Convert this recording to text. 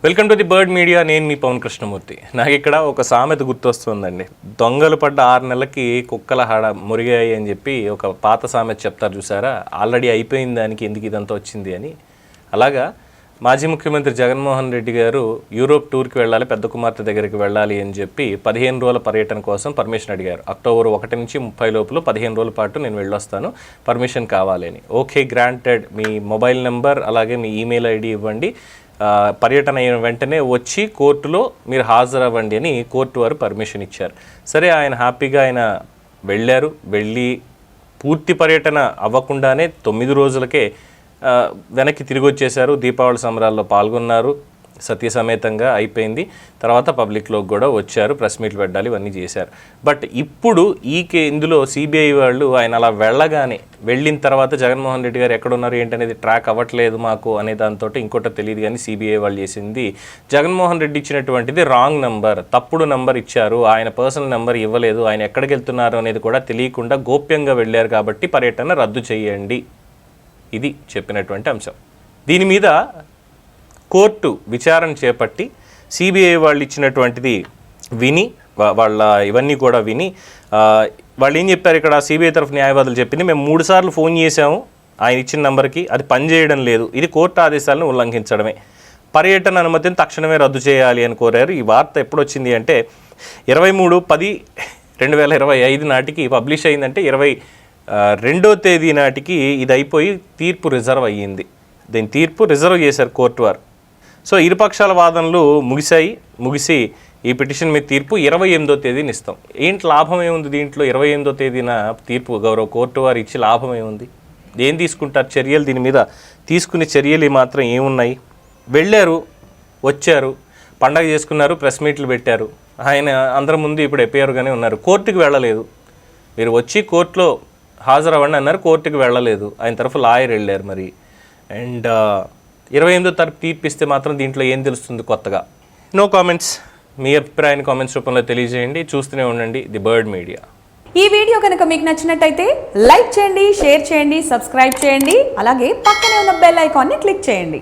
Welcome to the bird media. నేను మీ పవన్ కృష్ణమూర్తి. నాకు ఇక్కడ ఒక సామెత గుర్తొస్తుందండి. దొంగలు పడ్డ 6 నెలలకి కుక్కల హాడ మురిగాయి అని చెప్పి ఒక పాత సామెత చెప్తారు చూసారా. ఆల్రెడీ అయిపోయిన దానికి ఎందుకు ఇదంతా వచ్చింది అని. అలాగా మాజీ ముఖ్యమంత్రి జగన్మోహన్ రెడ్డి గారు యూరోప్ టూర్కి వెళ్ళాలి, పెద్ద కుమార్తె దగ్గరికి వెళ్ళాలి అని చెప్పి 15 రోజుల పర్యటన కోసం పర్మిషన్ అడిగారు. అక్టోబర్ 1 నుంచి 30 లోపల 15 రోజుల పాటు నేను వెళ్ళొస్తాను, పర్మిషన్ కావాలి అని. Okay, granted. మీ మొబైల్ నెంబర్ అలాగే మీ ఈమెయిల్ ఐడి ఇవ్వండి, పర్యటన అయిన వెంటనే వచ్చి కోర్టులో మీరు హాజరవ్వండి అని కోర్టు వారు పర్మిషన్ ఇచ్చారు. సరే, ఆయన హ్యాపీగా వెళ్ళారు. వెళ్ళి పూర్తి పర్యటన అవ్వకుండానే 9 రోజులకే వెనక్కి తిరిగి వచ్చేశారు. దీపావళి సంబరాల్లో పాల్గొన్నారు, సతీ సమేతంగా అయిపోయింది. తర్వాత పబ్లిక్లోకి కూడా వచ్చారు, ప్రెస్ మీట్లు పెట్టాలి, ఇవన్నీ చేశారు. బట్ ఇప్పుడు ఇందులో సిబిఐ వాళ్ళు ఆయన అలా వెళ్ళిన తర్వాత జగన్మోహన్ రెడ్డి గారు ఎక్కడున్నారు ఏంటనేది ట్రాక్ అవ్వట్లేదు మాకు అనే దాంతో ఇంకోటి తెలియదు. కానీ సిబిఐ వాళ్ళు చేసింది, జగన్మోహన్ రెడ్డి ఇచ్చినటువంటిది రాంగ్ నంబర్, తప్పుడు నంబర్ ఇచ్చారు, ఆయన పర్సనల్ నెంబర్ ఇవ్వలేదు, ఆయన ఎక్కడికి వెళ్తున్నారు అనేది కూడా తెలియకుండా గోప్యంగా వెళ్ళారు కాబట్టి పర్యటన రద్దు చేయండి, ఇది చెప్పినటువంటి అంశం. దీని మీద కోర్టు విచారణ చేపట్టి సిబిఐ వాళ్ళు ఇచ్చినటువంటిది విని, వాళ్ళ ఇవన్నీ కూడా విని వాళ్ళు ఏం చెప్పారు, ఇక్కడ సిబిఐ తరఫు న్యాయవాదులు చెప్పింది, మేము 3 సార్లు ఫోన్ చేసాము ఆయన ఇచ్చిన నెంబర్కి, అది పనిచేయడం లేదు, ఇది కోర్టు ఆదేశాలను ఉల్లంఘించడమే, పర్యటన అనుమతిని తక్షణమే రద్దు చేయాలి అని కోరారు. ఈ వార్త ఎప్పుడు వచ్చింది అంటే 23/10/2025 నాటికి పబ్లిష్ అయిందంటే 22వ తేదీ నాటికి ఇది అయిపోయి తీర్పు రిజర్వ్ అయ్యింది. దీని తీర్పు రిజర్వ్ చేశారు కోర్టు వారు. సో ఇరుపక్షాల వాదనలు ముగిసి ఈ పిటిషన్ మీద తీర్పు 28వ తేదీని ఇస్తాం. ఏంటి లాభం ఏముంది దీంట్లో? 28వ తేదీన తీర్పు గౌరవ కోర్టు వారు ఇచ్చి లాభం ఏముంది? ఏం తీసుకుంటారు చర్యలు? దీని మీద తీసుకునే చర్యలు మాత్రం ఏమున్నాయి? వెళ్ళారు, వచ్చారు, పండగ చేసుకున్నారు, ప్రెస్ మీట్లు పెట్టారు, ఆయన అందరి ముందు ఇప్పుడు ఎపిఆర్గానే ఉన్నారు, కోర్టుకి వెళ్ళలేదు. మీరు వచ్చి కోర్టులో హాజరవ్వండి అన్నారు, కోర్టుకి వెళ్ళలేదు, ఆయన తరఫు లాయర్ వెళ్ళారు. మరి అండ్ 28వ తారీఖు తీర్పిస్తే మాత్రం దీంట్లో ఏం తెలుస్తుంది కొత్తగా? No comments. మీ అభిప్రాయాన్ని కామెంట్స్ రూపంలో తెలియజేయండి. చూస్తూనే ఉండండి ది బర్డ్ మీడియా. ఈ వీడియో కనుక మీకు నచ్చినట్టయితే లైక్ చేయండి, షేర్ చేయండి, సబ్స్క్రైబ్ చేయండి, అలాగే పక్కనే ఉన్న బెల్ ఐకాన్ని క్లిక్ చేయండి.